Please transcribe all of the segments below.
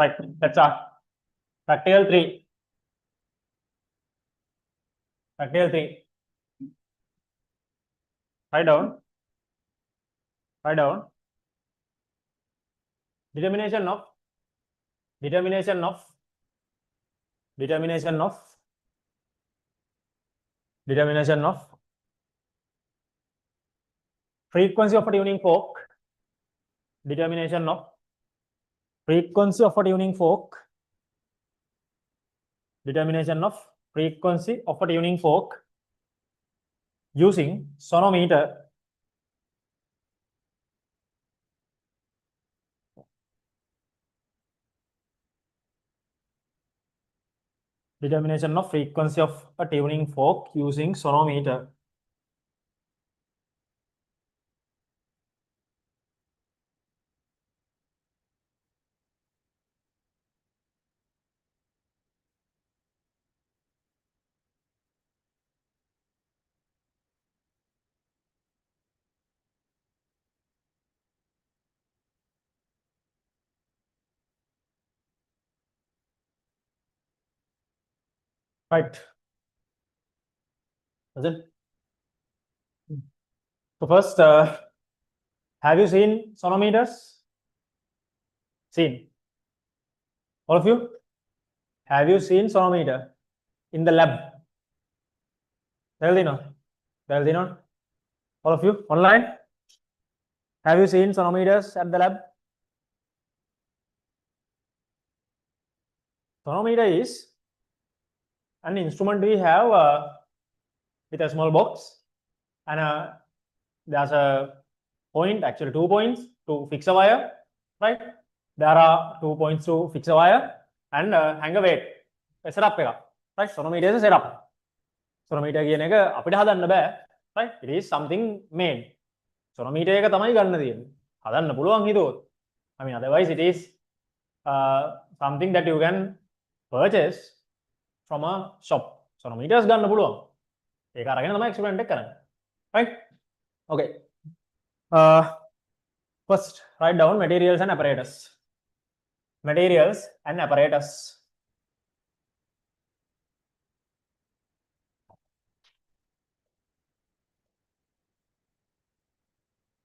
Right, let's start. Practical 3. Practical 3. Write down. Write down. Determination of determination of determination of determination of frequency of a tuning fork. Determination of frequency of a tuning fork. Determination of frequency of a tuning fork using sonometer. Determination of frequency of a tuning fork using sonometer. Right. Is it? So first, have you seen sonometers? Seen? All of you? Have you seen sonometer in the lab? All of you online? Have you seen sonometers at the lab? Sonometer is an instrument we have with a small box, and there's a point, actually 2 points to fix a wire, right? There are 2 points to fix a wire and hang a weight. A setup, right? Sonometer is a setup. Sonometer කියන එක අපිට හදන්න බෑ, right? It is something made. Sonometer එක තමයි ගන්න තියෙන්නේ. හදන්න පුළුවන් හිතුවොත්. I mean, otherwise it is something that you can purchase from a shop. Sonometers ගන්න පුළුවන්. ඒක අරගෙන තමයි experiment එක කරන්නේ. Right? Okay. First, write down materials and apparatus. Materials and apparatus.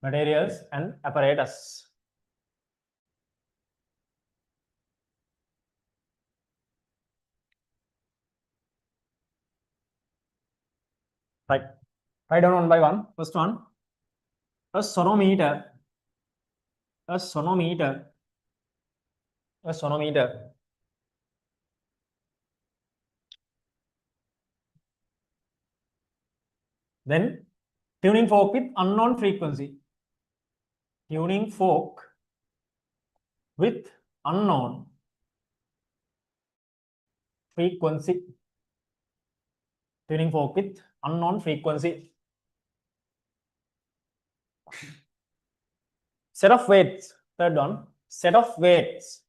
Materials and apparatus. Right. Write down one by one. First one, a sonometer. A sonometer. A sonometer. Then tuning fork with unknown frequency. Tuning fork with unknown frequency. Tuning fork with unknown frequency. Set of weights. Third one, set of weights.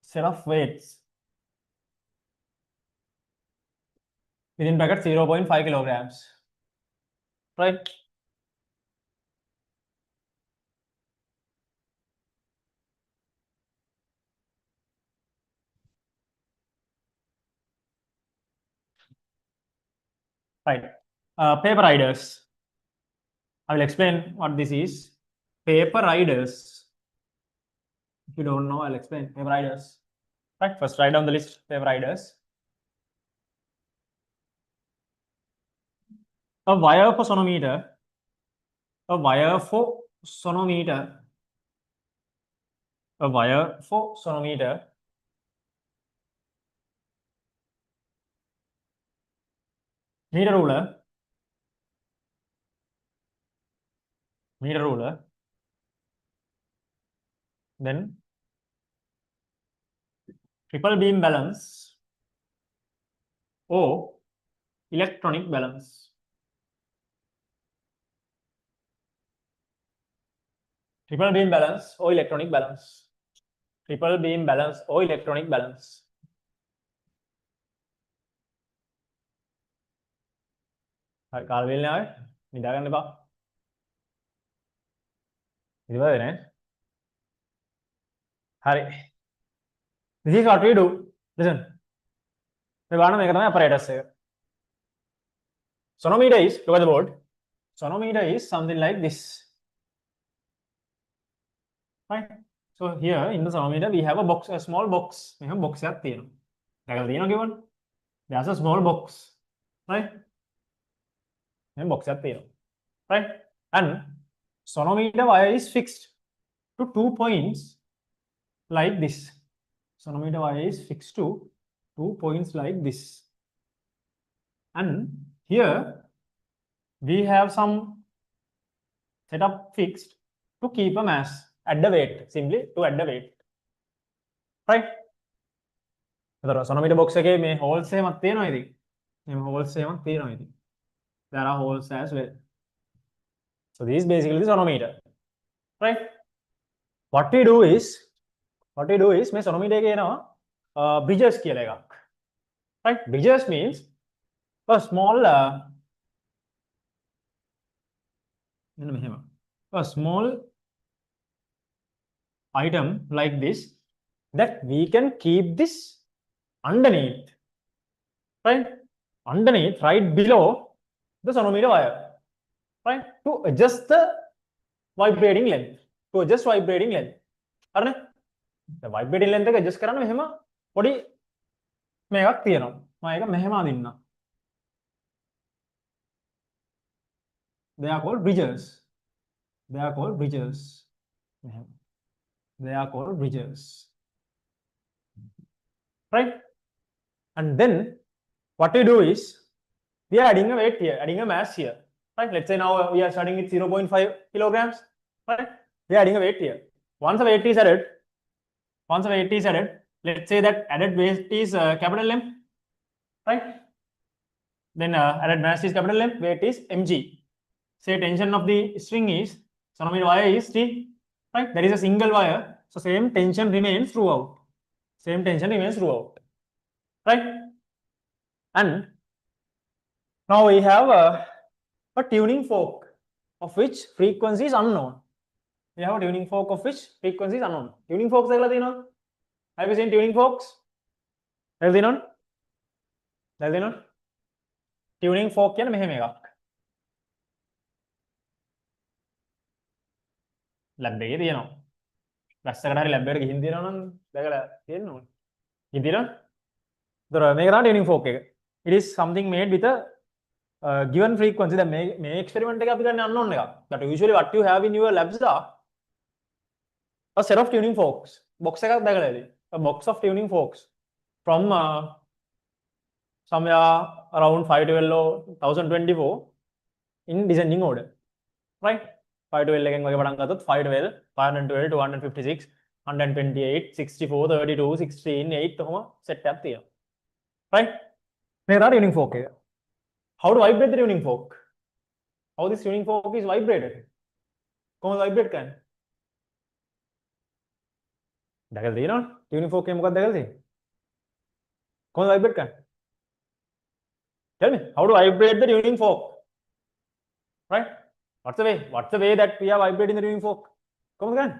Set of weights. Within bracket 0.5 kilograms. Right? Right. Paper riders. I will explain what this is. Paper riders. If you don't know, I'll explain. Paper riders. Right. First, write down the list. Paper riders. A wire for sonometer. A wire for sonometer. A wire for sonometer. Meter ruler. Meter ruler. Then triple beam balance or electronic balance. Triple beam balance or electronic balance. Triple beam balance or electronic balance. කාල වේලනේ ආවේ නිදා ගන්න එපා. Hari. This is what we do. Listen. Apparatus. Sonometer is, look at the board. Sonometer is something like this. Right? So here in the sonometer we have a box, a small box. We have box given. There's a small box. Right? Box right? And sonometer wire is fixed to 2 points like this. Sonometer wire is fixed to 2 points like this. And here we have some setup fixed to keep a mass at the weight, simply to add the weight. Right? Sonometer box එකේ මේ holes එහෙමත් තියෙනවා ඉතින්. මේ holes එහෙමත් තියෙනවා ඉතින්. There are holes as well. So this is basically the sonometer. Right? What we do is මේ sonometer එකේ එනවා bridges කියලා එකක්. Right? Bridges means a small item like this that we can keep this underneath, right? Underneath, right below the sonometer wire, right? To adjust the vibrating length. To adjust vibrating length. හරිනේ? The vibrating length එක adjust කරන්න මෙහෙම පොඩි මේකක් තියෙනවා. මම ඒක මෙහෙම අදින්නම්. They are called bridges. They are called bridges. They are called bridges. Right? And then what we do is we are adding a weight here, adding a mass here. Right? Let's say now we are starting with 0.5 kilograms. Right? We are adding a weight here. Once a weight is added, let's say that added weight is capital M. Right? Then added mass is capital M, weight is mg. Say tension of the string is, sonometer wire is T. Right? There is a single wire, so same tension remains throughout. Same tension remains throughout. Right? And now we have a tuning fork of which frequency is unknown. We have a tuning fork of which frequency is unknown. Tuning forks have you seen tuning forks? Have you seen? Tuning fork කියන මෙහෙම එකක්. Lab එකේ තියෙනවා. ලස්සකට හරි lab එකට ගිහින් තියෙනවා නම් දැකලා තියෙන්න ඕනේ. ගිහින් තියෙනවද? ඒතර මේක තමයි tuning fork එක. It is something made with a given frequency. දැන් මේ experiment එක අපි ගන්න unknown එකක්. But usually what you have in your labs are a set of tuning forks. Box එකක් දැකලා ඇති. A box of tuning forks from somewhere around 512 or 1024 in descending order. Right? 512 එකෙන් වගේ පටන් ගත්තොත් 512, 512, 256, 128, 64, 32, 16, 8 කොහොම set එකක් තියෙනවා. Right? මේක තමයි tuning fork එක. How to vibrate the tuning fork? How this tuning fork is vibrated? කොහොමද vibrate කරන්නේ? දැකලා තියෙනවද? tuning fork එක මොකක්ද දැකලා තියෙන්නේ? කොහොමද vibrate කරන්නේ? Tell me, how to vibrate the tuning fork? Right? What's the way? What's the way that we are vibrating the tuning fork? කොහොමද කරන්නේ?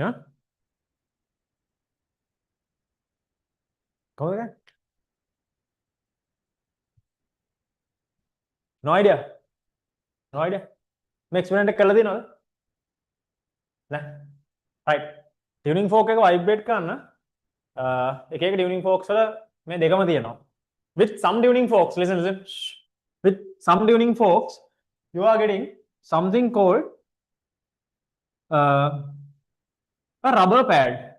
Yeah? කොහොමද කරන්නේ? No idea. No idea. මේ experiment එක කරලා තියෙනවද? නෑ. Right. Tuning fork එක vibrate කරන්න එක එක tuning forks වල මේ දෙකම තියෙනවා. With some tuning forks, listen. With some tuning forks, you are getting something called a rubber pad.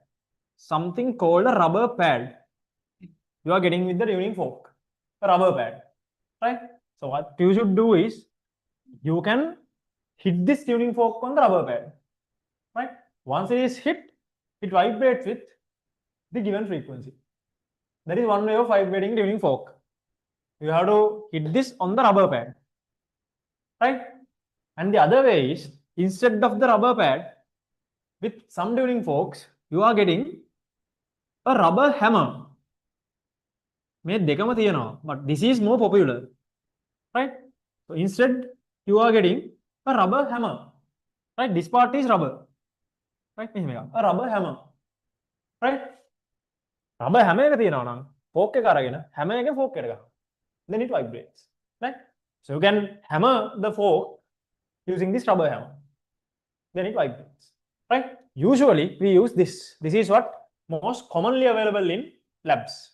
Something called a rubber pad. You are getting with the tuning fork, a rubber pad. Right? So what you should do is, you can hit this tuning fork on the rubber pad. Right? Once it is hit, it vibrates with the given frequency. That is one way of vibrating tuning fork. You have to hit this on the rubber pad. Right? And the other way is, instead of the rubber pad, with some tuning forks, you are getting a rubber hammer. මේ දෙකම තියෙනවා, but this is more popular. Right? So instead, you are getting a rubber hammer, right? This part is rubber, right? A rubber hammer, right? Rubber hammer එක තියෙනවා නම් fork එක අරගෙන hammer එක fork එකට ගන්න. Then it vibrates, right? So you can hammer the fork using this rubber hammer. Then it vibrates, right? Usually we use this. This is what most commonly available in labs,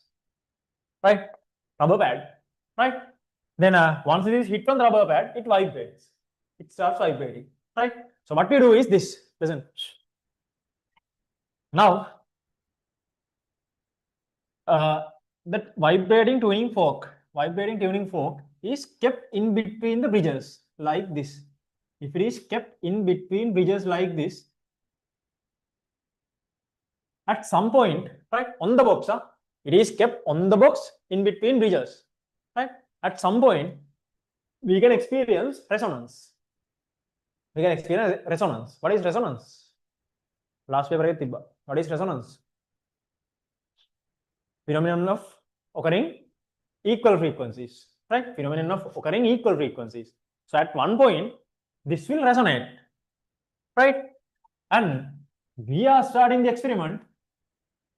right? Rubber pad, right? Then once it is hit from the rubber pad, it vibrates. It starts vibrating, right? So what we do is this. Listen. Now, that vibrating tuning fork is kept in between the bridges like this. If it is kept in between bridges like this, at some point, right, on the box, it is kept on the box in between bridges, right? At some point, we can experience resonance. What is resonance? Last paper, what is resonance? Phenomenon of occurring equal frequencies, right? Phenomenon of occurring equal frequencies. So at one point, this will resonate, right? And we are starting the experiment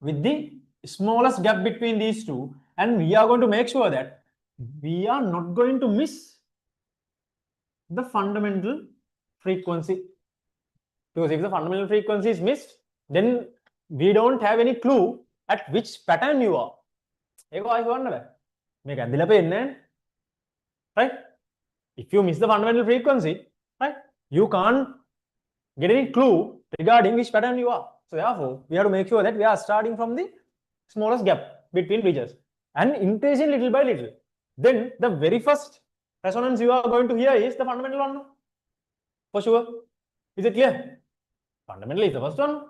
with the smallest gap between these two, and we are going to make sure that we are not going to miss the fundamental frequency. Because if the fundamental frequency is missed, then we don't have any clue at which pattern you are. Right? If you miss the fundamental frequency, right, you can't get any clue regarding which pattern you are. So therefore, we have to make sure that we are starting from the smallest gap between bridges and increasing little by little. Then the very first resonance you are going to hear is the fundamental one. For sure. Is it clear? Fundamental is the first one.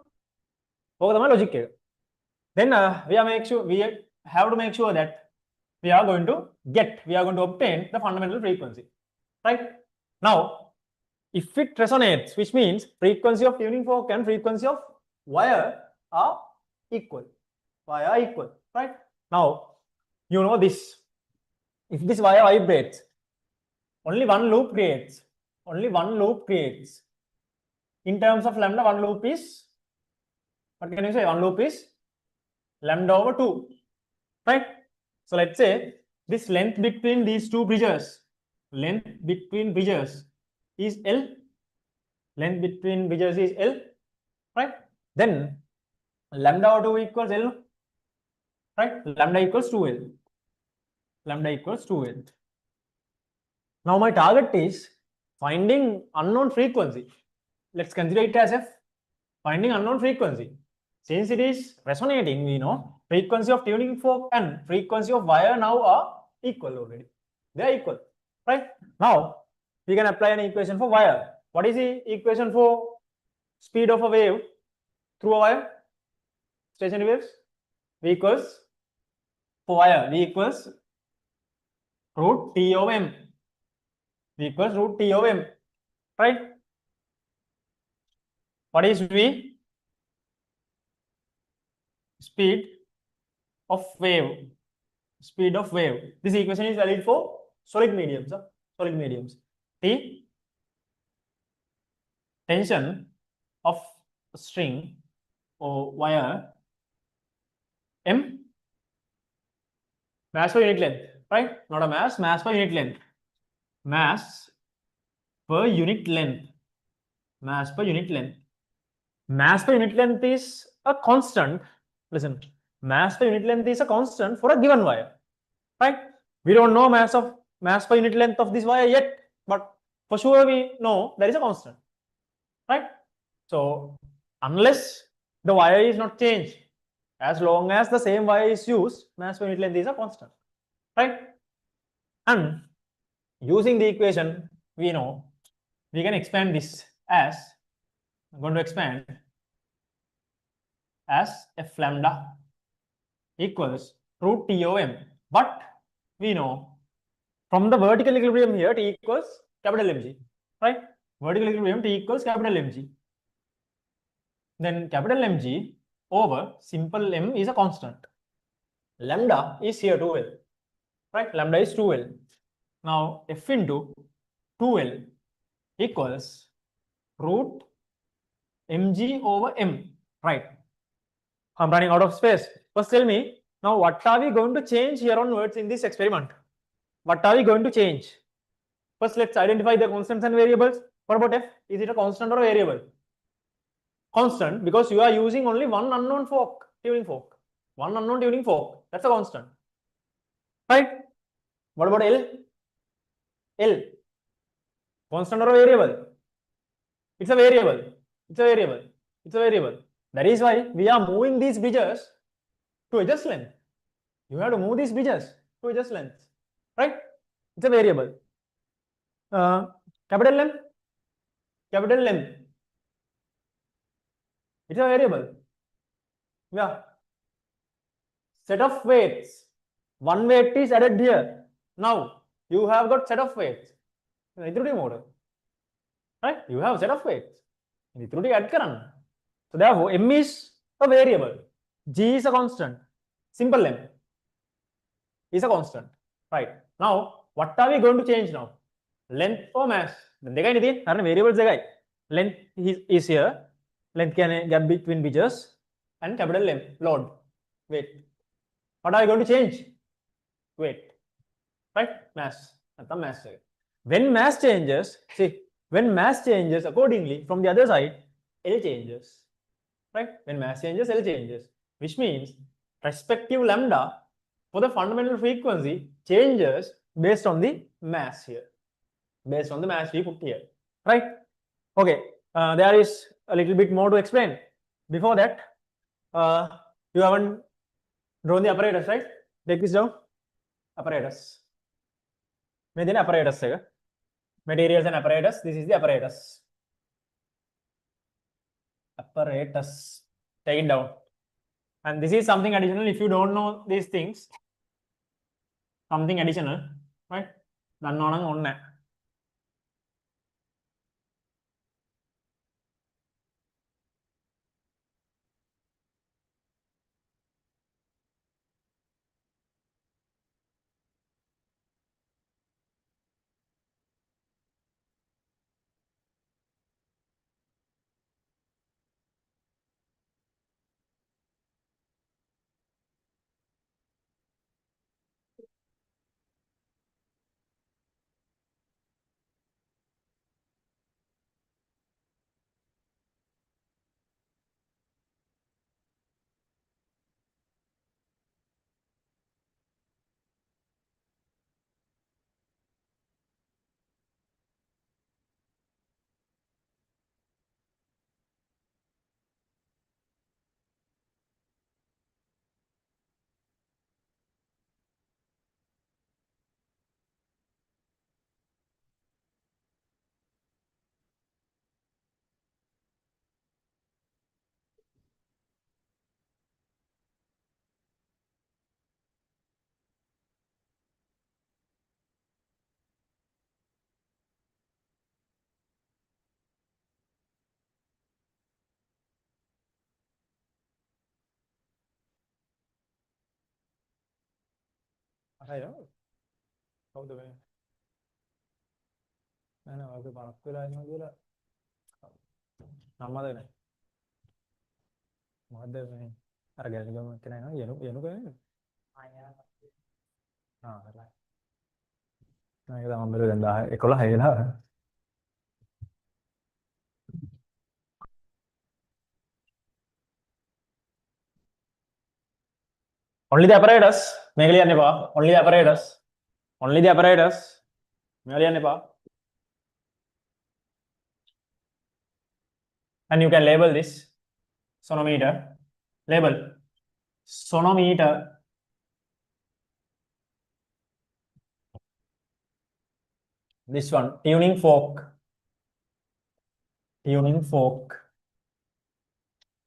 Logic. Then we have to make sure that we are going to obtain the fundamental frequency, right? Now, if it resonates, which means frequency of tuning fork and frequency of wire are equal. Right? Now, you know this. If this wire vibrates, only one loop creates. In terms of lambda, one loop is, what can you say? One loop is lambda over 2, right? So let's say this length between these two bridges, is L. Length between bridges is L, right? Then lambda over 2 equals L, right? Lambda equals 2L. Now my target is finding unknown frequency. Let's consider it as F. Finding unknown frequency. Since it is resonating, we know frequency of tuning fork and frequency of wire now are equal already. They are equal, right? Now we can apply an equation for wire. What is the equation for speed of a wave through a wire? Stationary waves. V equals, for wire, V equals root T over M. Right? What is V? Speed of wave. This equation is valid for solid mediums. T, tension of string or wire. M, mass per unit length, right? Not a mass per unit length. Mass per unit length is a constant. Listen, mass per unit length is a constant for a given wire, right? We don't know mass per unit length of this wire yet, but for sure we know there is a constant, right? So unless the wire is not changed, as long as the same wire is used, mass per unit length is a constant, right? And using the equation, we know we can expand this as, I'm going to expand as F lambda equals root T over M. But we know from the vertical equilibrium here, T equals capital Mg, right? Vertical equilibrium, T equals capital Mg. Then capital Mg over simple M is a constant. Lambda is here 2L, right? Lambda is 2L. Now F into 2L equals root mg over m, right? I'm running out of space. First tell me, now what are we going to change here onwards in this experiment? What are we going to change? First, let's identify the constants and variables. What about f? Is it a constant or a variable? Constant, because you are using only one unknown tuning fork. One unknown tuning fork. That's a constant. Right? What about L? L. Constant or a variable? It's a variable. It's a variable. It's a variable. That is why we are moving these bridges to adjust length. You have to move these bridges to adjust length. Right? It's a variable. Capital M. Capital M. It's a variable. Yeah. Set of weights. One weight is added here. Now you have got set of weights. Right? You have set of weights. So therefore, M is a variable. G is a constant. Simple M is a constant. Right. Now, what are we going to change now? Length or mass? Variables. Length is here. Length can gap between bridges and capital M, load, weight. What are we going to change? Weight. Right? Mass. When mass changes, see, when mass changes accordingly from the other side, L changes. Right? When mass changes, L changes. Which means respective lambda for the fundamental frequency changes based on the mass here. Based on the mass we put here. Right? Okay. There is a little bit more to explain. Before that, you haven't drawn the apparatus, right? Take this down. Apparatus. Apparatus. Materials and apparatus. This is the apparatus. Apparatus. Take it down. And this is something additional. If you don't know these things, something additional, right? I know. How the way? I know. Okay, Parakula, I know that. Namada. Mother, I get it. Can I know? You know, only the apparatus. Only the apparatus. Only the apparatus. And you can label this sonometer. Label sonometer. This one, tuning fork. Tuning fork.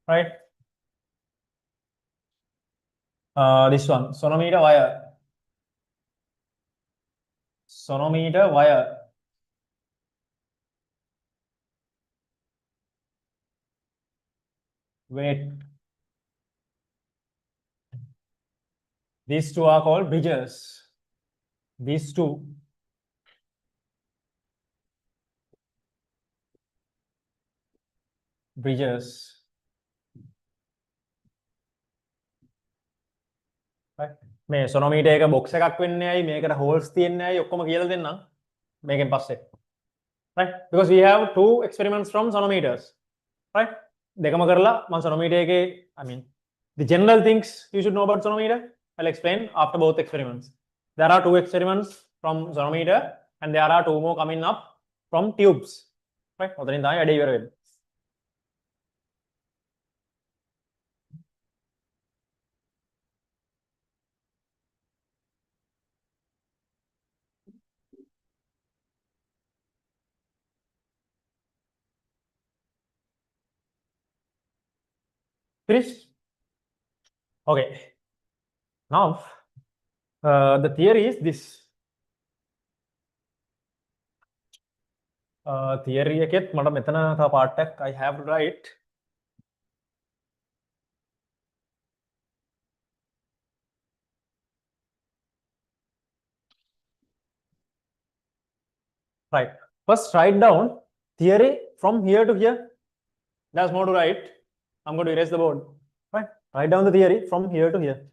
Right? This one, sonometer wire. Sonometer wire. Weight. These two are called bridges. These two bridges. මේ sonometer එක box එකක් වෙන්නේ ඇයි මේකට holes තියෙන්නේ ඇයි ඔක්කොම කියලා දෙන්නම් මේකෙන් පස්සේ. Right, because we have two experiments from sonometers. Right, දෙකම කරලා මම sonometer එකේ I mean the general things you should know about sonometer I'll explain after both experiments. There are two experiments from sonometer and there are two more coming up from tubes. Right, ඔතනින් තමයි වැඩේ ඉවර වෙන්නේ. Finished? Okay. Now, the theory is this. Theory එකෙත් මට මෙතන තව part එකක් I have to write. Right. First, write down theory from here to here. There's more to write. I'm going to erase the board. Right. Write down the theory from here to here.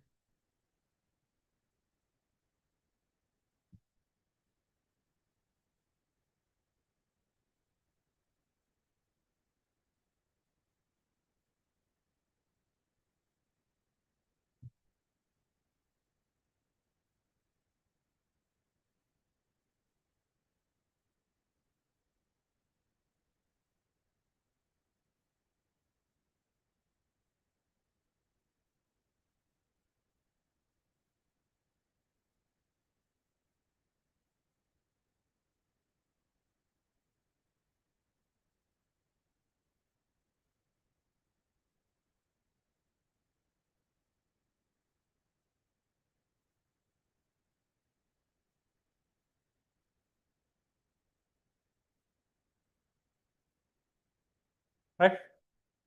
Right.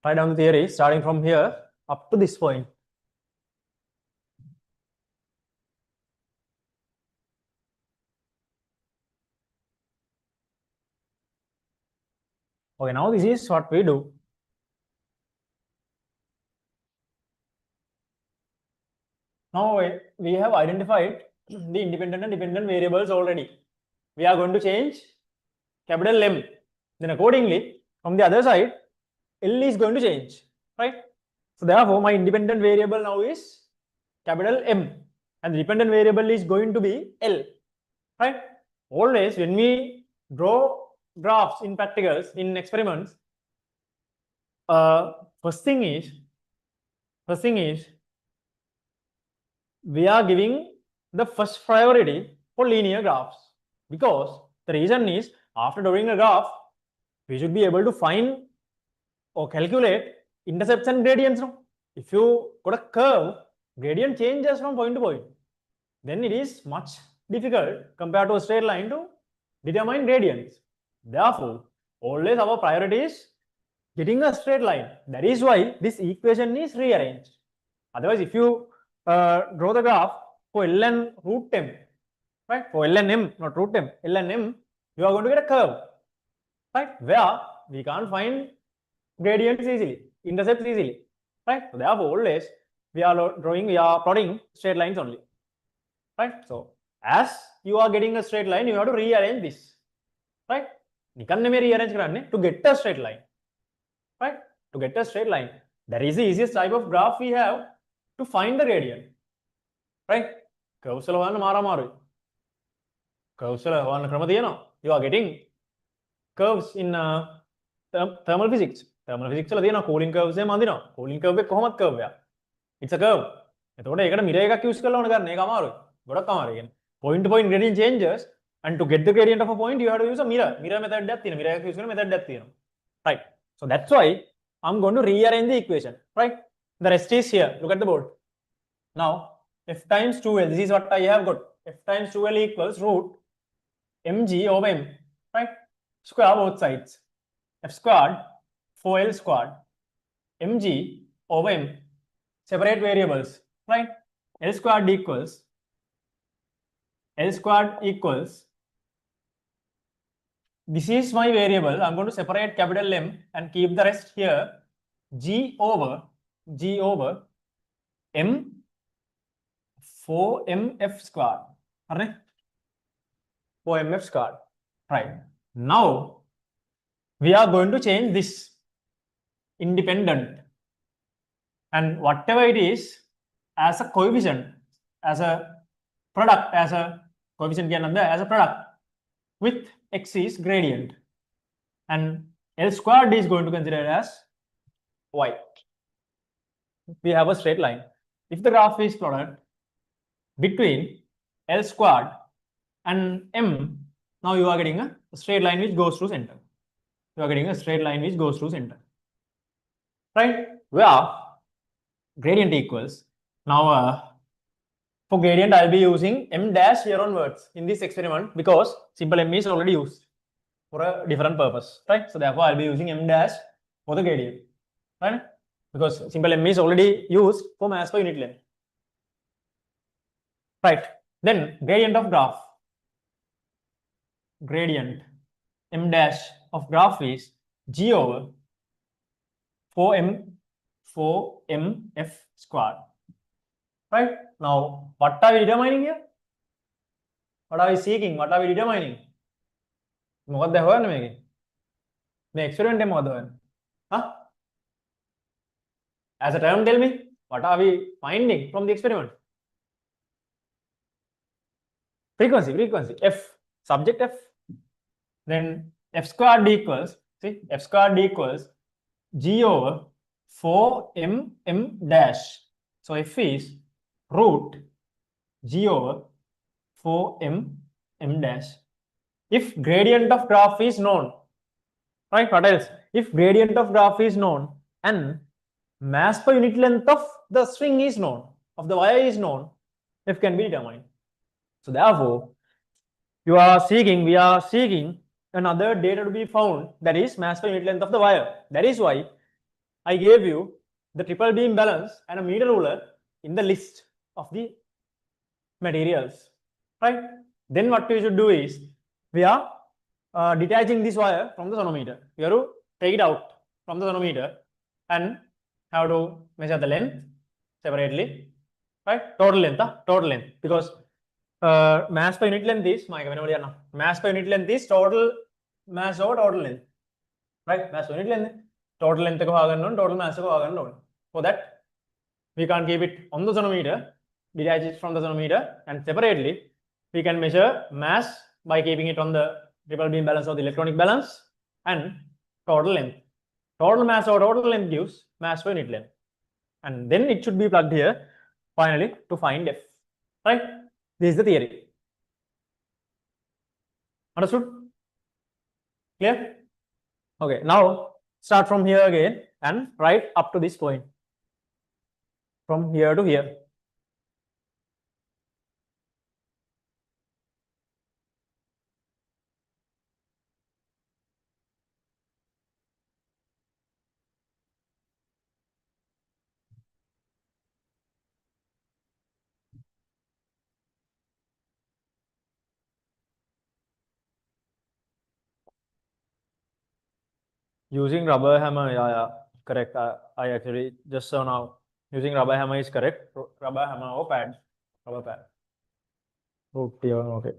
Write down the theory starting from here up to this point. Okay, now this is what we do. Now we have identified the independent and dependent variables already. We are going to change capital M. Then accordingly, from the other side, L is going to change, right? So therefore, my independent variable now is capital M and the dependent variable is going to be L, right? Always when we draw graphs in practicals, in experiments, first thing is we are giving the first priority for linear graphs, because the reason is after drawing a graph, we should be able to find or calculate intercepts and gradients. No? If you got a curve, gradient changes from point to point. Then it is much difficult compared to a straight line to determine gradients. Therefore, always our priority is getting a straight line. That is why this equation is rearranged. Otherwise, if you draw the graph for ln root m, right? For ln m, not root m, ln m, you are going to get a curve, right? Where we can't find gradients easily, intercepts easily, right? So therefore, always we are plotting straight lines only, right? So as you are getting a straight line, you have to rearrange this, right? Nikan ne rearrange karanne to get a straight line, right? To get a straight line, that is the easiest type of graph we have to find the gradient, right? Curves වල හොයන්න මාරුයි. Curves වල හොයන්න ක්‍රම තියෙනවා. You are getting curves in thermal physics. Thermal physics වල තියෙනවා cooling curves එහෙම අඳිනවා. Cooling curve එක කොහොමද curve එක? It's a curve. එතකොට ඒකට mirror එකක් use කරලා ඕන ගන්න. ඒක අමාරුයි. ගොඩක් අමාරුයි කියන්නේ. Point to point gradient changes and to get the gradient of a point you have to use a mirror. Mirror method එකක් තියෙනවා. Mirror එකක් use කරන method එකක් තියෙනවා. Right. So that's why I'm going to rearrange the equation, right? The rest is here. Look at the board. Now, f times 2l, this is what I have got. F times 2l equals root mg over m, right? Square both sides. F squared 4l squared mg over m. Separate variables, right? L squared equals this is my variable. I'm going to separate capital M and keep the rest here. G over M 4mf squared. 4mf squared. Right. Now we are going to change this independent, and whatever it is as a coefficient, as a product, as a coefficient as a product with x is gradient, and L squared is going to consider as y. We have a straight line. If the graph is plotted between L squared and M, now you are getting a straight line which goes through center. You are getting a straight line which goes through center. Right? Where gradient equals. Now, for gradient, I'll be using M dash here onwards in this experiment because simple M is already used for a different purpose. Right? So therefore, I'll be using M dash for the gradient. Right? Because simple M is already used for mass per unit length. Right. Then gradient of graph. Gradient M dash of graph is G over 4mf squared. Right? Now, what are we determining here? What are we seeking? What are we determining? What the hell making? The experiment huh? As a term, tell me, what are we finding from the experiment? Frequency, F, subject F. Then F squared equals, see, F squared equals G over 4m dash. So F is root G over 4m dash. If gradient of graph is known, right? What else? If gradient of graph is known and mass per unit length of the string is known, of the wire is known, F can be determined. So therefore, we are seeking another data to be found, that is mass per unit length of the wire. That is why I gave you the triple beam balance and a meter ruler in the list of the materials, right? Then what we should do is, we are detaching this wire from the sonometer. We have to take it out from the sonometer and have to measure the length separately, right? Total length, because mass per unit length is mass per unit length is total mass over total length, right? Mass per unit length, total length total mass. For that, we can't keep it on the sonometer, detach it from the sonometer, and separately we can measure mass by keeping it on the triple beam balance or the electronic balance, and total length. Total mass or total length gives mass per unit length, and then it should be plugged here finally to find F, right? This is the theory. Understood? Clear? Okay, now start from here again and write up to this point, from here to here. Using rubber hammer, yeah, correct. I actually just saw now. Using rubber hammer is correct. Rubber hammer or pad, rubber pad. Okay, okay.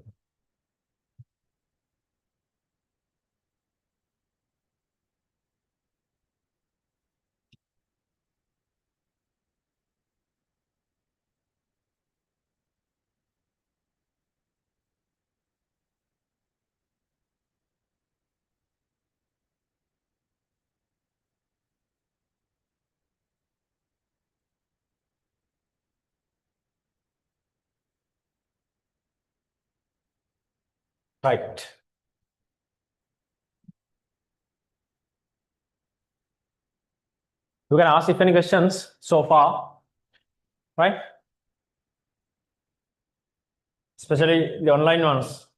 Right. You can ask if any questions so far, right? Especially the online ones.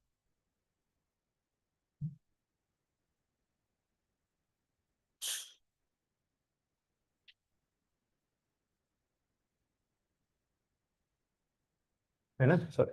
Sorry.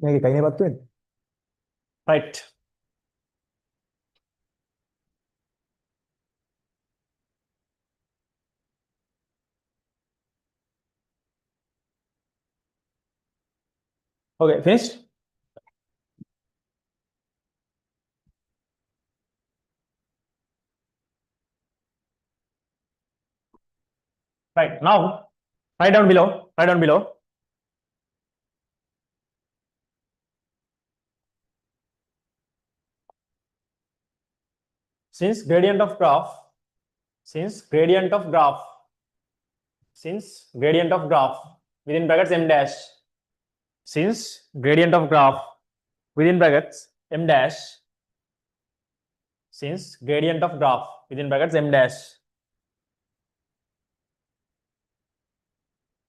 මේක එකයිනේ පත්තු වෙන්නේ. Right. Okay, finished? Right. Now, write down below. Write down below. Since gradient of graph, since gradient of graph within brackets m dash, since gradient of graph within brackets m dash, since gradient of graph within brackets m dash,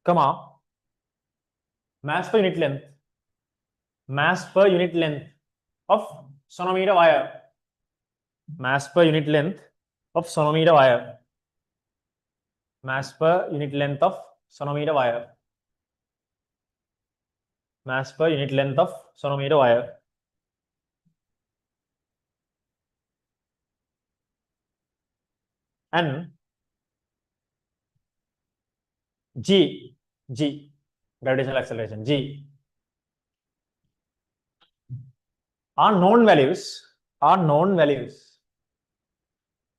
comma, mass per unit length of sonometer wire, mass per unit length of sonometer wire, mass per unit length of sonometer wire, mass per unit length of sonometer wire. And G, gravitational acceleration, G, are known values,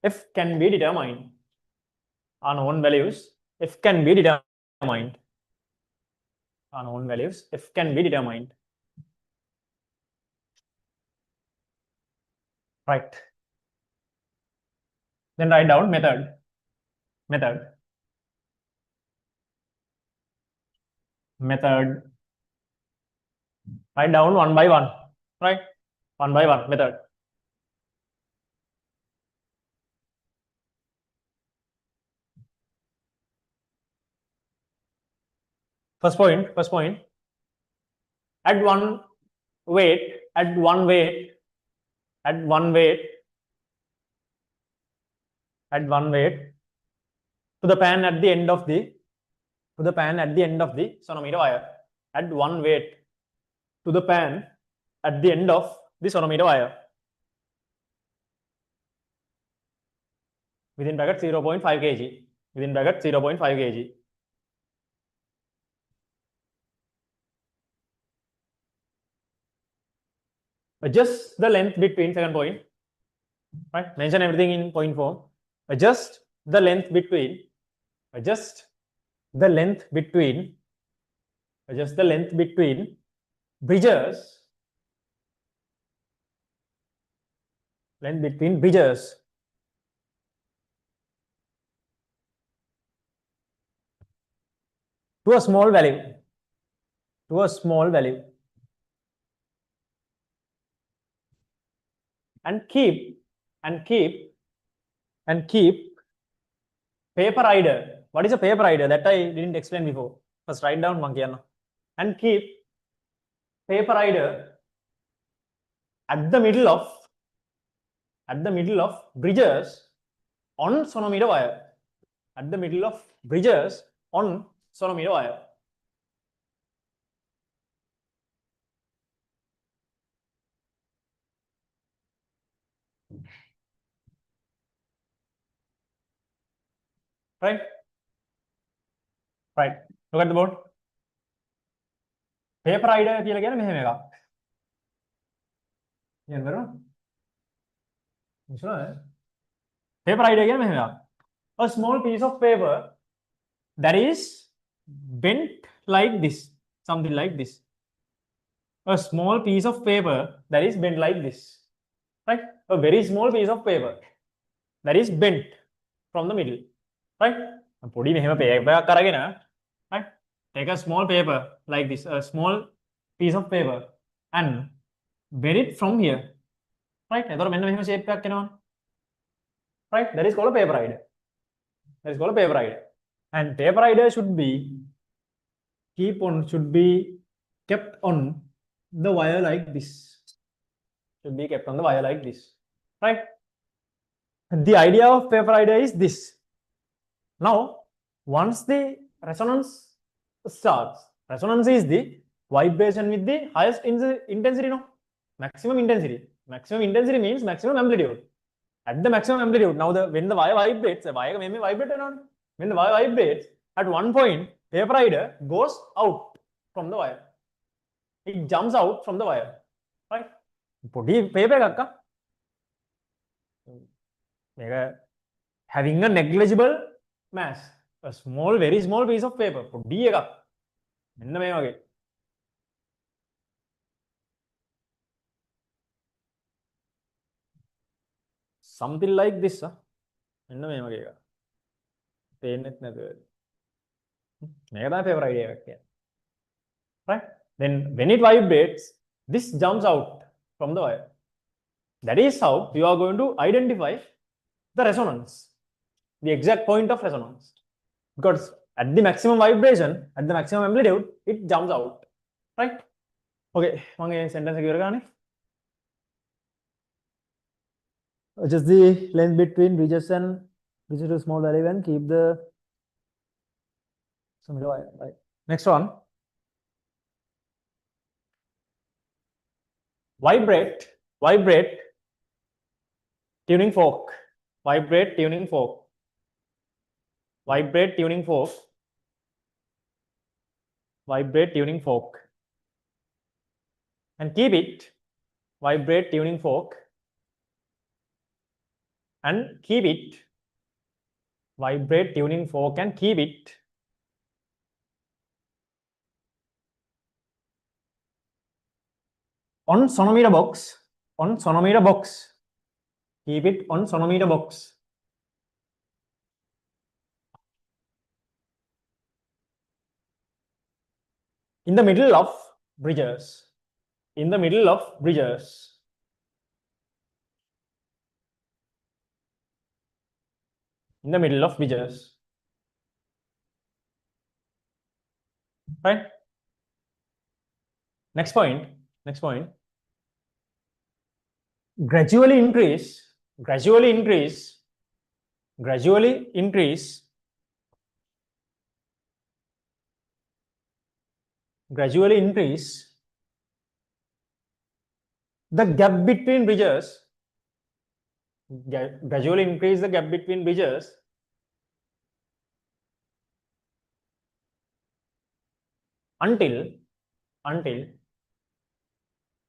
if can be determined, are known values if can be determined, are known values if can be determined. Right. Then write down method. Write down one by one. Right? One by one method. First point. Add one weight to the pan at the end of the sonometer wire. Add one weight to the pan at the end of the sonometer wire. Within bracket 0.5 kg. Within bracket 0.5 kg. Adjust the length between, second point, right? Mention everything in point form. Adjust the length between bridges, to a small value, and keep paper rider. What is a paper rider? That I didn't explain before. First write down monkey. And keep paper rider at the middle of bridges on sonometer wire. At the middle of bridges on sonometer wire. Right? Right. Look at the board. Paper rider කියලා කියන්නේ මෙහෙම එකක්. කියන්න බැරිද? Paper rider කියන්නේ මෙහෙම එකක්. A small piece of paper that is bent like this, something like this. A small piece of paper that is bent like this, right? A very small piece of paper that is bent from the middle, right? පොඩි මෙහෙම paper එකක් අරගෙන, right? Take a small paper like this, a small piece of paper, and bend it from here, right? එතකොට මෙන්න මෙහෙම shape එකක් එනවා, right? That is called a paper rider. And paper rider should be kept on the wire like this. Right? The idea of paper rider is this. Now, once the resonance starts, resonance is the vibration with the highest intensity, no? Maximum intensity. Maximum intensity means maximum amplitude. At the maximum amplitude, now when the wire vibrates, the wire may vibrate or not. When the wire vibrates, at one point, paper rider goes out from the wire. It jumps out from the wire. Right? Paper having a negligible mass, a small, very small piece of paper. Something like this. Right? Then when it vibrates, this jumps out from the wire. That is how you are going to identify the resonance, the exact point of resonance. Because at the maximum vibration, at the maximum amplitude, it jumps out. Right? Okay, sentence. Just the length between bridges and bridges to small value and keep the right. Next one. Vibrate tuning fork. Vibrate tuning fork. Vibrate tuning fork. Vibrate tuning fork. And keep it. Vibrate tuning fork. And keep it. Vibrate tuning fork and keep it. On sonometer box. On sonometer box. Keep it on sonometer box. In the middle of bridges. In the middle of bridges. In the middle of bridges. Right? Next point. Next point. Gradually increase. Gradually increase. Gradually increase. Gradually increase the gap between bridges. Gradually increase the gap between bridges until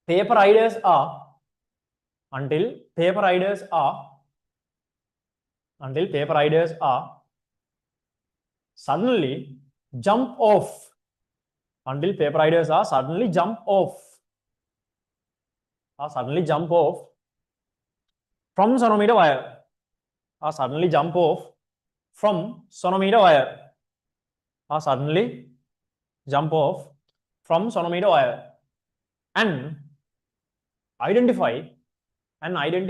paper riders are suddenly jump off. Until paper riders are suddenly jump off. From sonometer wire. Suddenly jump off from sonometer wire. Suddenly jump off from sonometer wire. And identify fundamental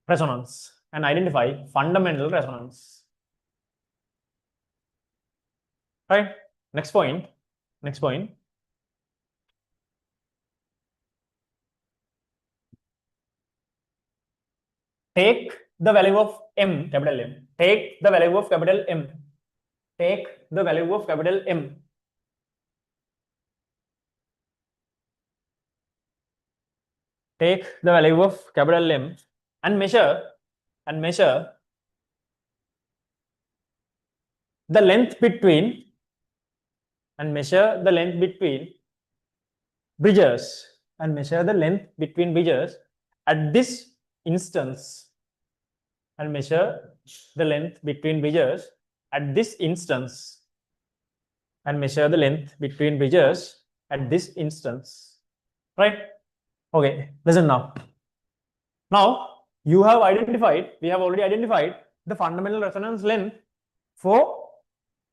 resonance. And identify fundamental resonance. Right? Next point. Take the value of M, capital M. Take the value of capital M. Take the value of capital M. Take the value of capital M and measure the length between bridges at this instance. And measure the length between bridges at this instance. Right? Okay, listen now. Now we have already identified the fundamental resonance length for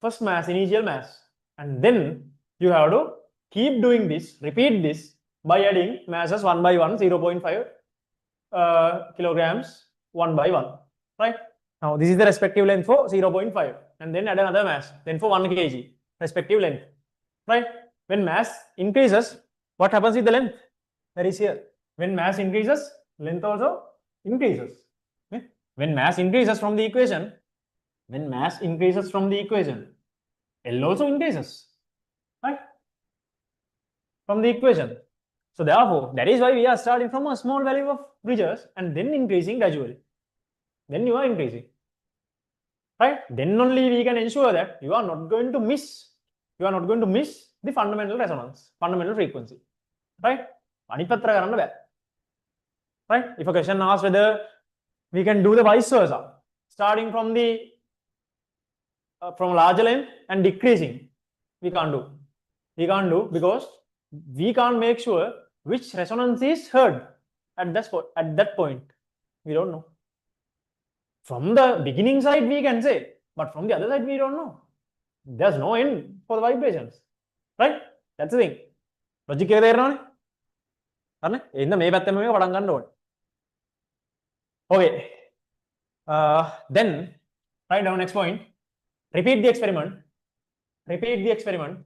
first mass, initial mass. And then you have to keep doing this, repeat this by adding masses 1 by 1, 0.5 kilograms 1 by 1. Right? Now this is the respective length for 0.5, and then add another mass, then for 1 kg, respective length. Right? When mass increases, what happens with the length? That is here. When mass increases, length also increases. Okay? When mass increases from the equation, L also increases, right? From the equation. So therefore, that is why we are starting from a small value of bridges and then increasing gradually. Then you are increasing, right? Then only we can ensure that you are not going to miss the fundamental resonance, fundamental frequency, right? Right? If a question asks whether we can do the vice versa, starting from the from larger length and decreasing, we can't do. Because we can't make sure which resonance is heard at that point. We don't know. From the beginning side we can say, but from the other side we don't know. There's no end for the vibrations, right? That's the thing. Logic එක තේරෙනවනේ. හරිනේ? එහෙනම් මේ පැත්තෙන් මේක පටන් ගන්න ඕනේ. Okay. Then write down next point. Repeat the experiment. Repeat the experiment.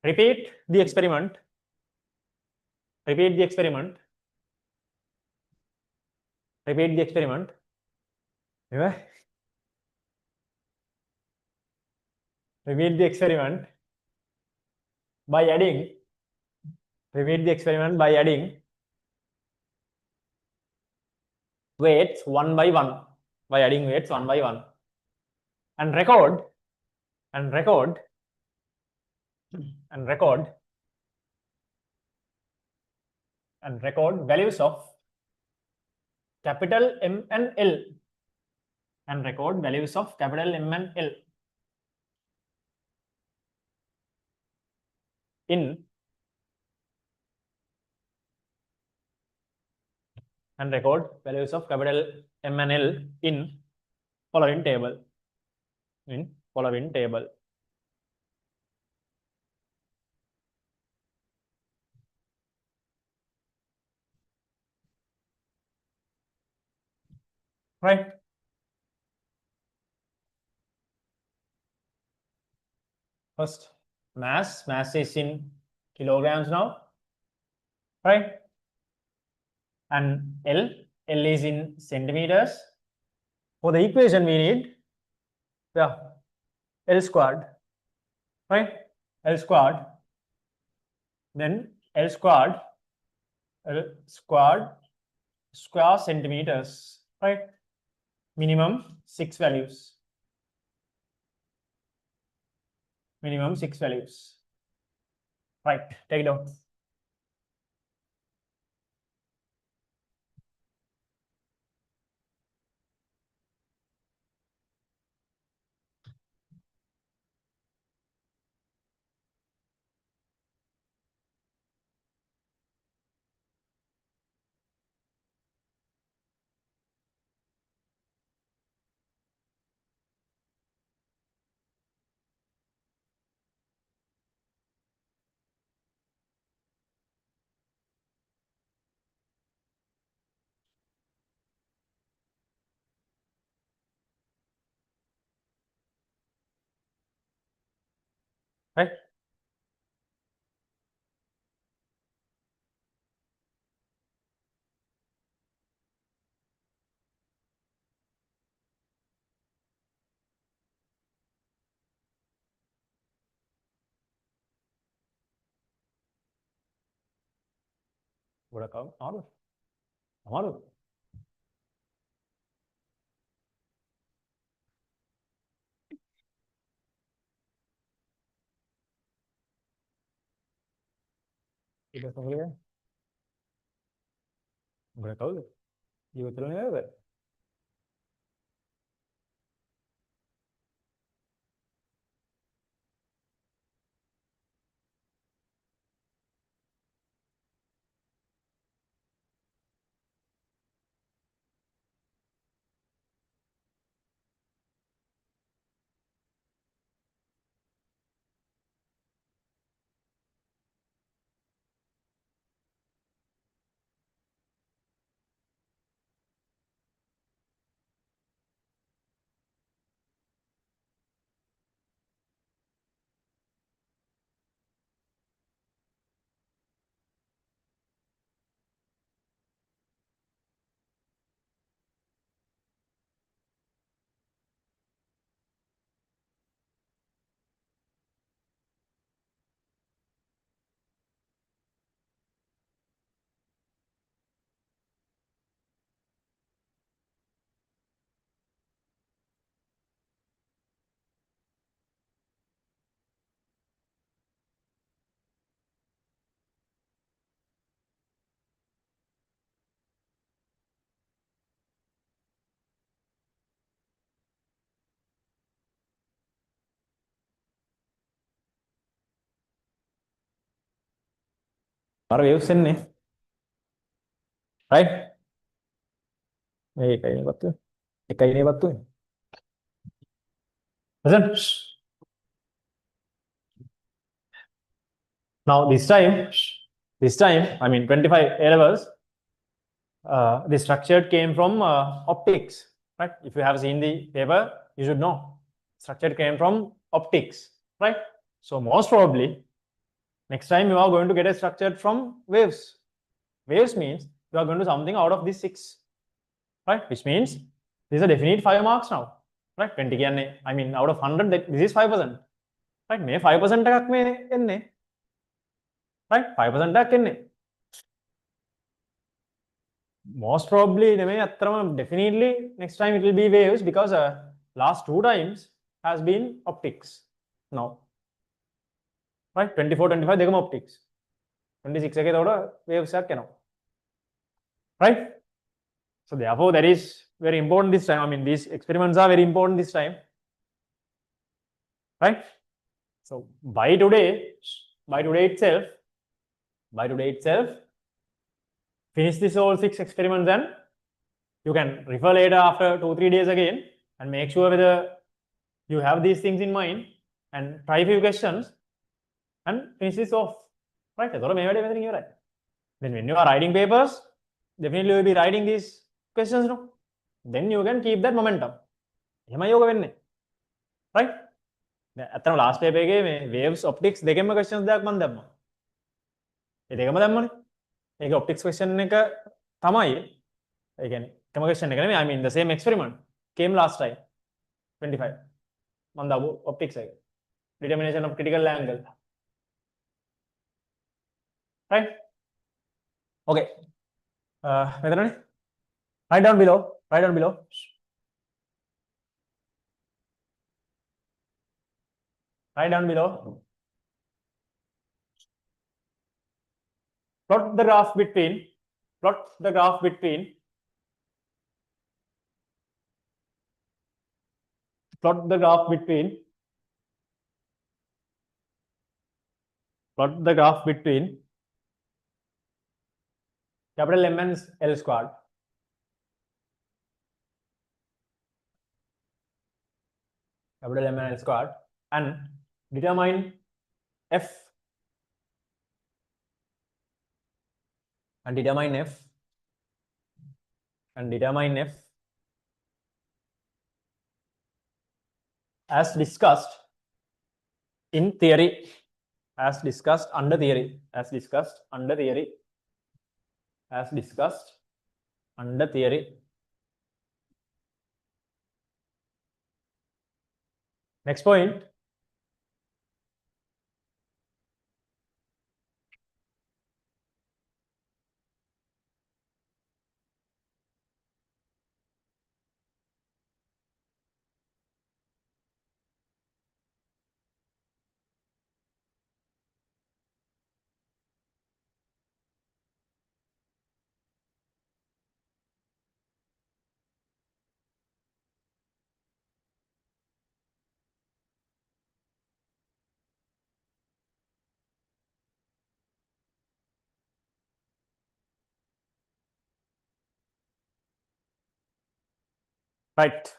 Repeat the experiment. Repeat the experiment. Repeat the experiment. Repeat the experiment by adding. Repeat the experiment by adding weights one by one. By adding weights one by one. And record values of capital M and L. And record values of capital M and L in and record values of capital M and L in following table. Right? First, mass is in kilograms now, right? And L is in centimeters. For the equation we need L squared, right? L squared, then L squared square centimeters, right? Minimum 6 values. Minimum 6 values. Right, take it down. Right? අමාරු. Udah sampai ya? Udah tahu tuh. Sebetulnya apa? waves එන්නේ right මේකයි වත්තු එකයි නේ වත්තු listen now this time I mean 25 A levels the structure came from optics right if you have seen the paper you should know structure came from optics right so most probably next time you are going to get a structure from waves waves means you are going to something out of these 6 right which means this is a definite 5 marks now right 20 කියන්නේ I mean out of 100 this is 5% right මේ 5% එකක් මේ එන්නේ right 5% එකක් එන්නේ most probably නෙමෙයි අත්‍තරම definitely next time it will be waves because last 2 times has been optics now right 24 25 දෙකම optics 26 එකේ තවඩ waves එකක් එනවා right so therefore that is very important this time I mean these experiments are very important this time right so by today itself finish this all 6 experiments and you can refer later after 2-3 days again and make sure whether you have these things in mind and try a few questions and finish this off right then when you are writing papers definitely you will be writing these questions no then you can keep that momentum එහෙමයි යෝග වෙන්නේ right අතන last paper එකේ මේ waves optics දෙකෙන්ම questions දෙකක් මම දැම්මා ඒ දෙකම දැම්මනේ ඒක optics question එක තමයි ඒ කියන්නේ එකම question එක නෙමෙයි I mean the same experiment came last time 25 මම දාපු optics එක determination of critical angle right okay මෙතනනේ write down below write down below plot the graph between plot the graph between capital M and L squared capital M and L squared and determine F and determine F as discussed in theory as discussed under theory next point right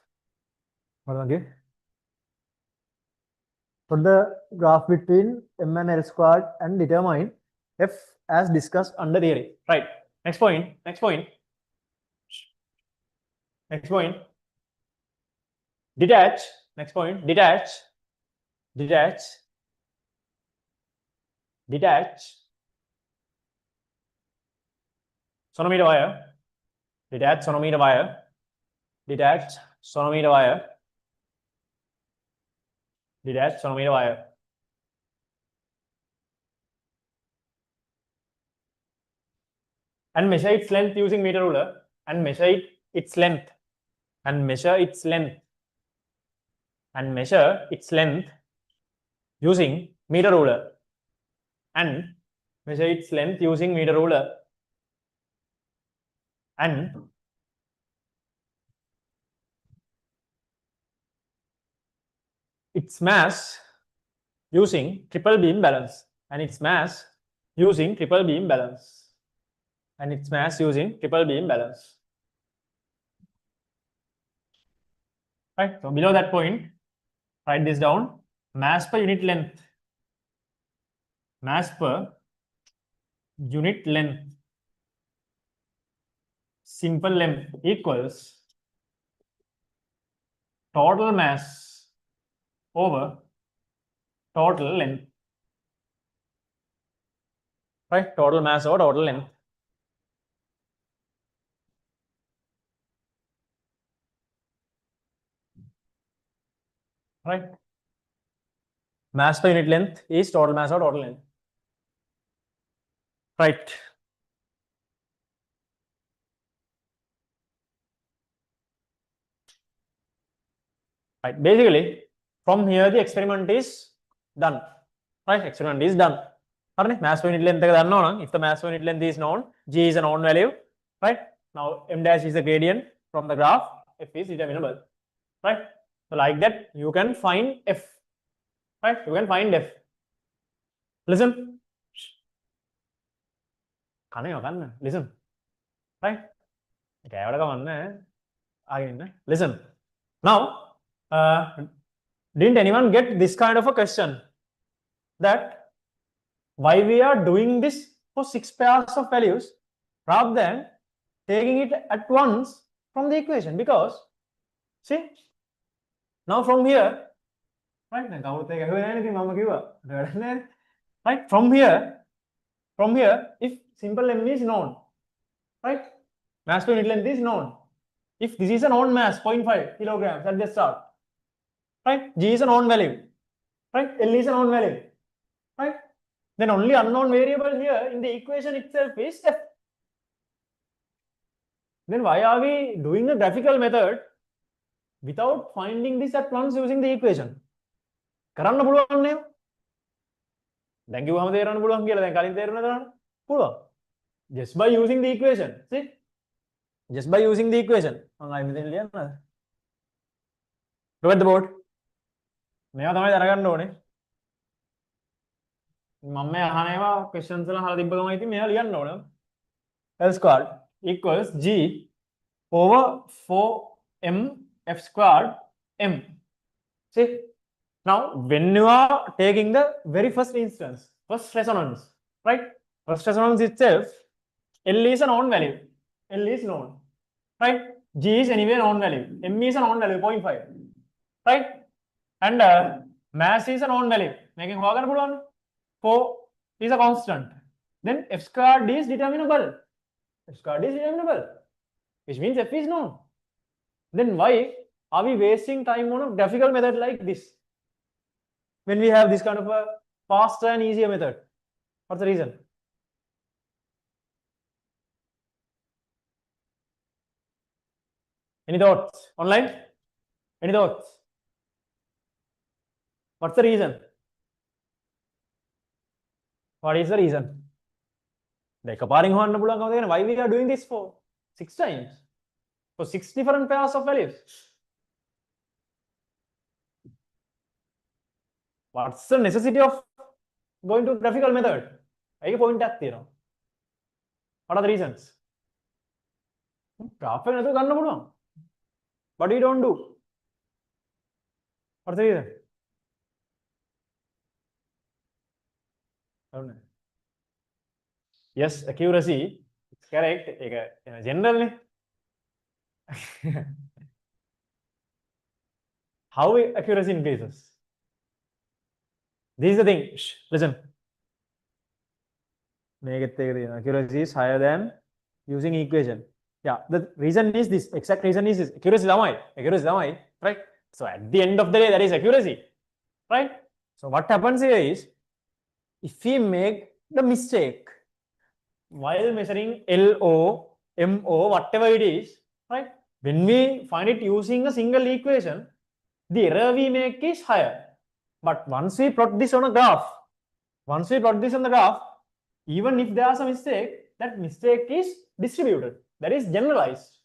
put the graph between M and L squared and determine F as discussed under theory right next point detach next point detach sonometer wire detach sonometer wire and measure its length using meter ruler and measure its length using meter ruler and its mass using triple beam balance using triple beam balance, and its mass using triple beam balance. Right, so below that point, write this down. Mass per unit length. Mass per unit length. Simple length equals total mass over total length. Right, total mass over total length. Right, mass per unit length is total mass over total length. Right. Right, basically from here the experiment is done. Right, experiment is done. Mass per unit length if the mass per unit length is known, G is a known value. Right, now M dash is the gradient from the graph, F is determinable. Right, so like that you can find F. Right, you can find F. Listen. Listen. Right, listen. Now, didn't anyone get this kind of a question, that why we are doing this for 6 pairs of values rather than taking it at once from the equation? Because see, now from here, right, right, from here, if simple m is known, right, mass per unit length is known, if this is a known mass 0.5 kilograms at the start, right, G is a known value, right, L is a known value, right, then only unknown variable here in the equation itself is F. Then why are we doing the graphical method without finding this at once using the equation? කරන්න පුළුවන් නේද? දැන් කිව්වම තේරෙන්න පුළුවන් කියලා. දැන් කලින් තේරුණාද නේද? පුළුවන්. Just by using the equation. See? Just by using the equation. මම ආයෙ මෙතන ලියන්නද? Look at the board. මේවා තමයි දැනගන්න ඕනේ. මම මේ අහන ඒවා questions වල අහලා තිබ්බ ගමන් ඉතින් මේවා ලියන්න ඕනේ. L squared equals G over 4m f squared m. See, now when you are taking the very first instance, first resonance, right, first resonance itself, L is a known value, L is known, right, G is anyway known value, M is a known value 0.5, right, and mass is a known value, making 4 is a constant, then f squared is determinable. F squared is determinable, which means F is known. Then why are we wasting time on a graphical method like this when we have this kind of a faster and easier method? What's the reason? Any thoughts online? Any thoughts? What's the reason? What is the reason? Why we are doing this for 6 times? For 6 different pairs of values. What's the necessity of going to graphical method? What are the reasons? But we don't do. What's the reason? Yes, accuracy. It's correct. Generally. How accuracy increases? This is the thing. Shh, listen. Accuracy is higher than using equation. Yeah, the reason is this. Exact reason is this. Accuracy is right? So at the end of the day, that is accuracy, right? So what happens here is, if we make the mistake while measuring LO, MO, whatever it is, right? When we find it using a single equation, the error we make is higher. But once we plot this on a graph, even if there is a mistake, that mistake is distributed. That is generalized.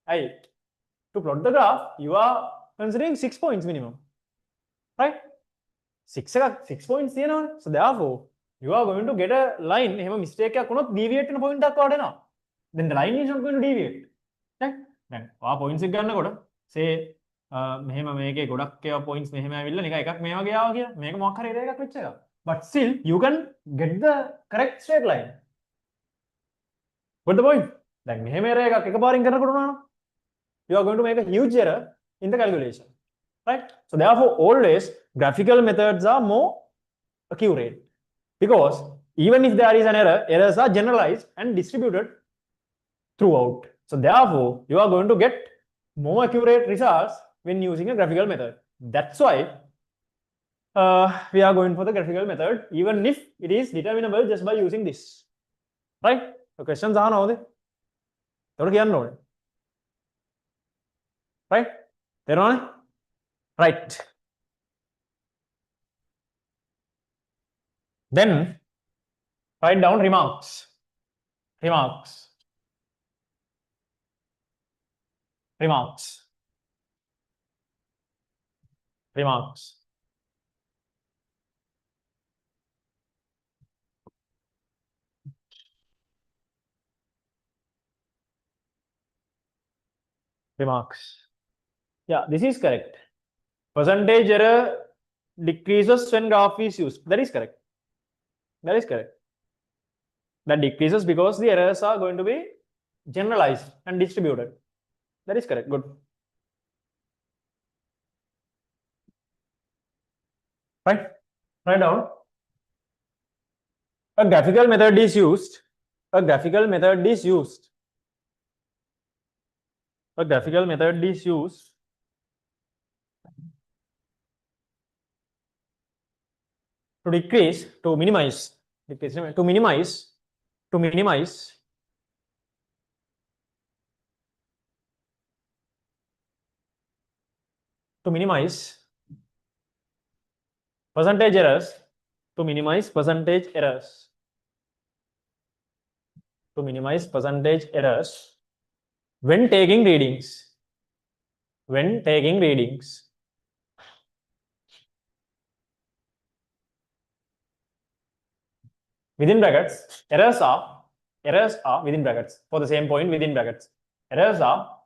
Right? To plot the graph, you are considering 6 points minimum. Right? 6 points, so therefore, you are going to get a line. එහෙම mistake එකක් වුණොත් deviate වෙන point එකක් වඩ එනවා. Then the line is not going to deviate. right? දැන් ඔයා points එක ගන්නකොට say මෙහෙම මේකේ ගොඩක් ඒවා points මෙහෙම ඇවිල්ලා නිකන් එකක් මේ වගේ ආවා කියලා. මේක මොකක් හරි error එකක් වෙච්ච එකක්. But still you can get the correct straight line. Got the point? දැන් මෙහෙම error එකක් එකපාරින් කරනකොට උනා නම් you are going to make a huge error in the calculation. Right? So therefore always graphical methods are more accurate. Because even if there is an error, errors are generalized and distributed throughout. So therefore, you are going to get more accurate results when using a graphical method. That's why we are going for the graphical method, even if it is determinable just by using this. Right? So questions are now there. Right? Right. Then write down remarks. Remarks. Remarks. Remarks. Remarks. Yeah, this is correct. Percentage error decreases when graph is used. That is correct. That is correct. That decreases because the errors are going to be generalized and distributed. That is correct. Good. Right? Write down. A graphical method is used. A graphical method is used. A graphical method is used to decrease, to minimize, to minimize, to minimize to minimize percentage errors, to minimize percentage errors, to minimize percentage errors when taking readings, when taking readings. Within brackets, errors are within brackets, for the same point within brackets. Errors are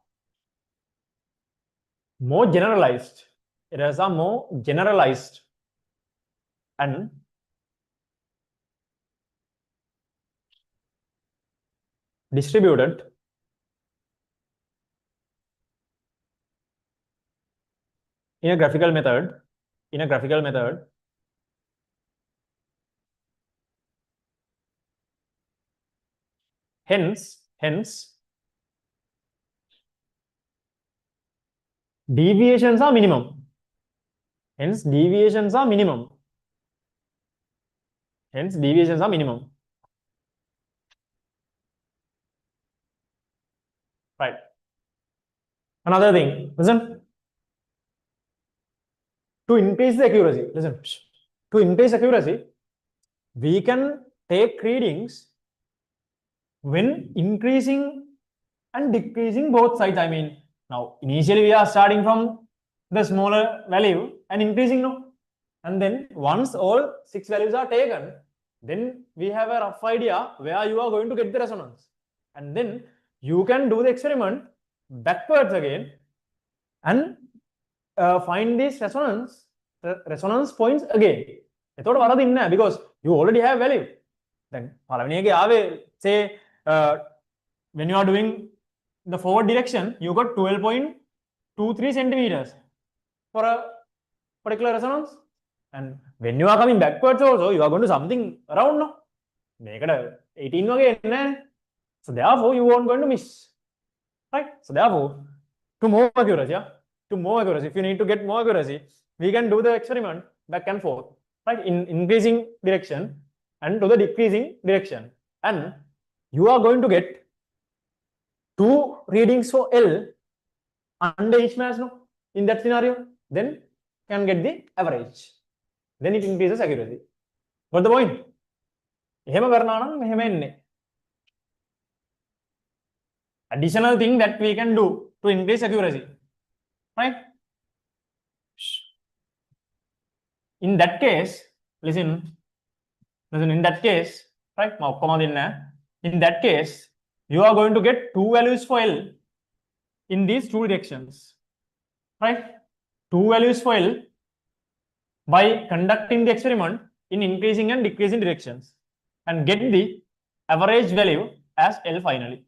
more generalized. Errors are more generalized and distributed in a graphical method. In a graphical method. Hence, deviations are minimum. Hence, deviations are minimum. Hence, deviations are minimum. Right. Another thing, listen. To increase the accuracy, listen. To increase accuracy, we can take readings when increasing and decreasing both sides. I mean, now initially we are starting from the smaller value and increasing now. And then once all 6 values are taken, then we have a rough idea where you are going to get the resonance. And then you can do the experiment backwards again and find these resonance points again. එතකොට වරදින්නේ නැහැ because you already have value. Then පළවෙනි එකේ ආවේ say when you are doing the forward direction, you got 12.23 centimeters for a particular resonance. And when you are coming backwards also, you are going to something around now. මේකට 18 වගේ එන්නේ නැහැ. So therefore you won't going to miss. Right? So therefore, to more accuracy, yeah? To more accuracy, if you need to get more accuracy, we can do the experiment back and forth, right? In increasing direction and to the decreasing direction. And you are going to get 2 readings for L under each match, no? In that scenario, then can get the average. Then it increases accuracy. Got the point? එහෙම කරනවා නම් මෙහෙම එන්නේ. Additional thing that we can do to increase accuracy, right? In that case, listen, Listen, in that case, right? In that case, you are going to get two values for L in these two directions, right? Two values for L by conducting the experiment in increasing and decreasing directions and get the average value as L finally,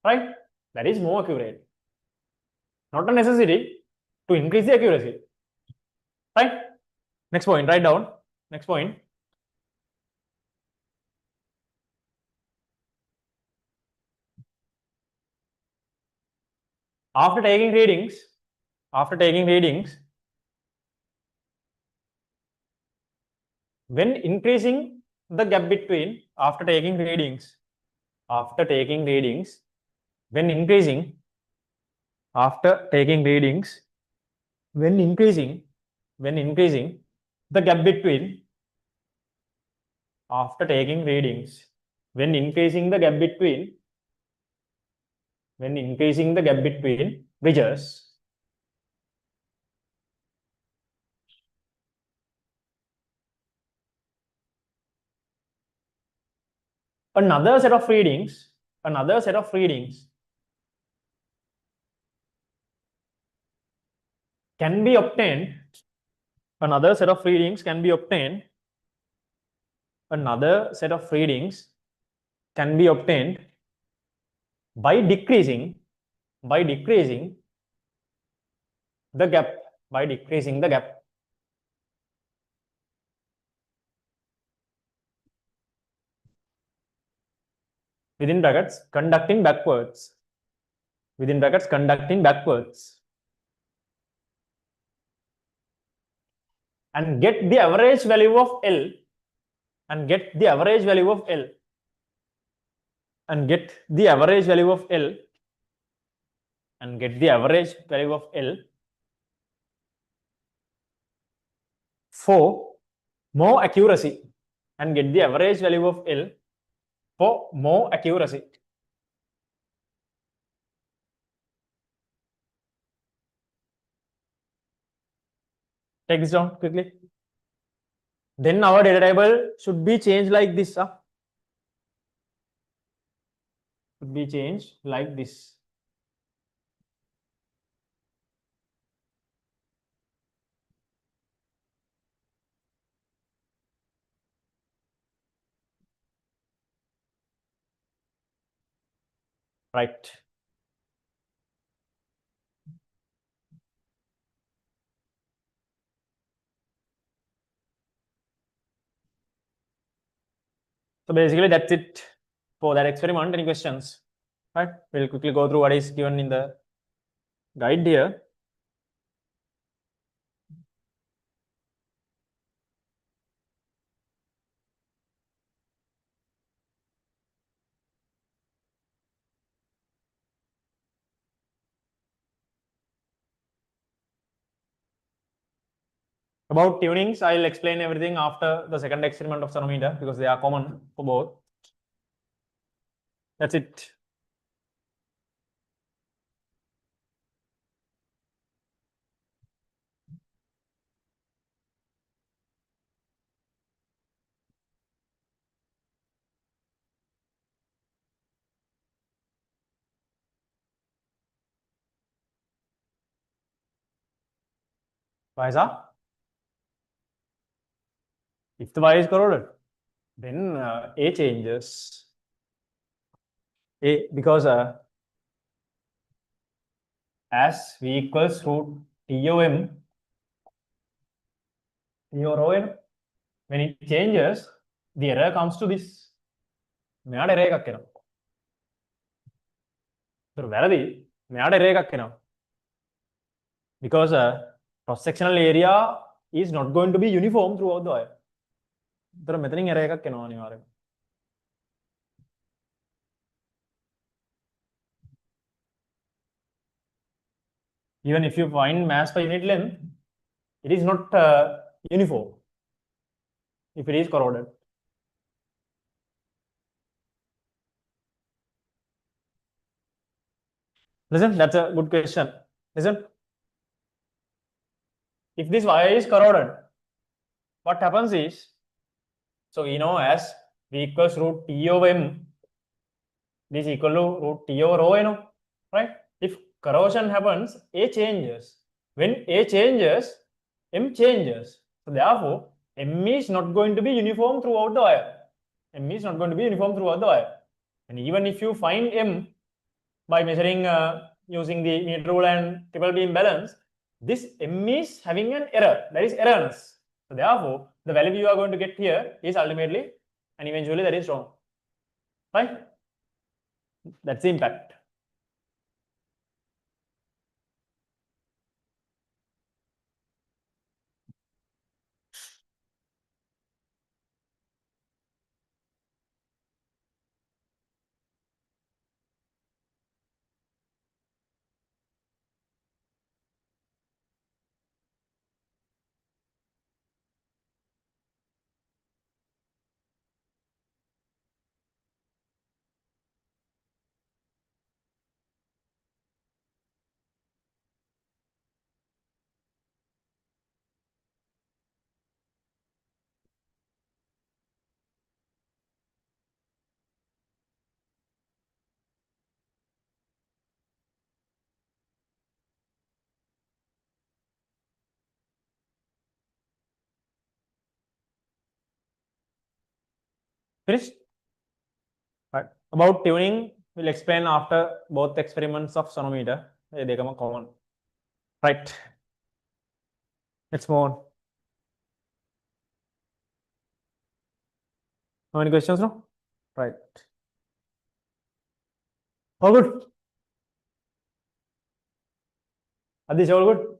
right? That is more accurate. Not a necessity to increase the accuracy, right? Next point, write down. Next point. After taking readings, when increasing the gap between, after taking readings, when increasing, when increasing the gap between, after taking readings, when increasing the gap between, bridges, another set of readings can be obtained, another set of readings can be obtained by decreasing the gap, within brackets conducting backwards, and get the average value of L, and get the average value of L, for more accuracy, and get the average value of L for more accuracy. Take this down quickly. Then our data table should be changed like this. Should be changed like this. Right. So basically that's it for that experiment. Any questions? Right. We'll quickly go through what is given in the guide here. About tunings, I'll explain everything after the second experiment of sonometer because they are common for both. That's it. Why is that? If the y is corroded, then A changes. A, because as V equals root TOM, TOM, when it changes, the error comes to this. මෙයාට error එකක් එනවා. ඒතර වැරදි. මෙයාට error එකක් එනවා. Because cross-sectional area is not going to be uniform throughout the wire. ඒතර මෙතනින් error එකක් එනවා අනිවාර්යයෙන්ම. Even if you find mass per unit length, it is not uniform if it is corroded. Listen, that's a good question. Listen, if this wire is corroded, what happens is So we know as V equals root T over M, this is equal to root T over rho, right? If corrosion happens, A changes. When A changes, M changes. So therefore, M is not going to be uniform throughout the wire. M is not going to be uniform throughout the wire. And even if you find M by measuring using the meter rule and triple beam balance, this M is having an error, that is erroneous. So therefore, the value you are going to get here is ultimately and eventually that is wrong, right? That's the impact. Finished? Right. About tuning, we'll explain after both experiments of sonometer. They become common. Right. Let's move on. How many questions now? Right. All good. Adish, all good?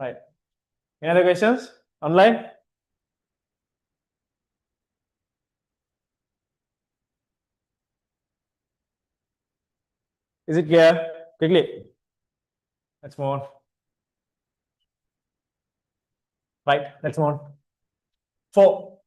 Right. Any other questions online? Is it clear? Quickly. Let's move on. Right. Let's move on. 4.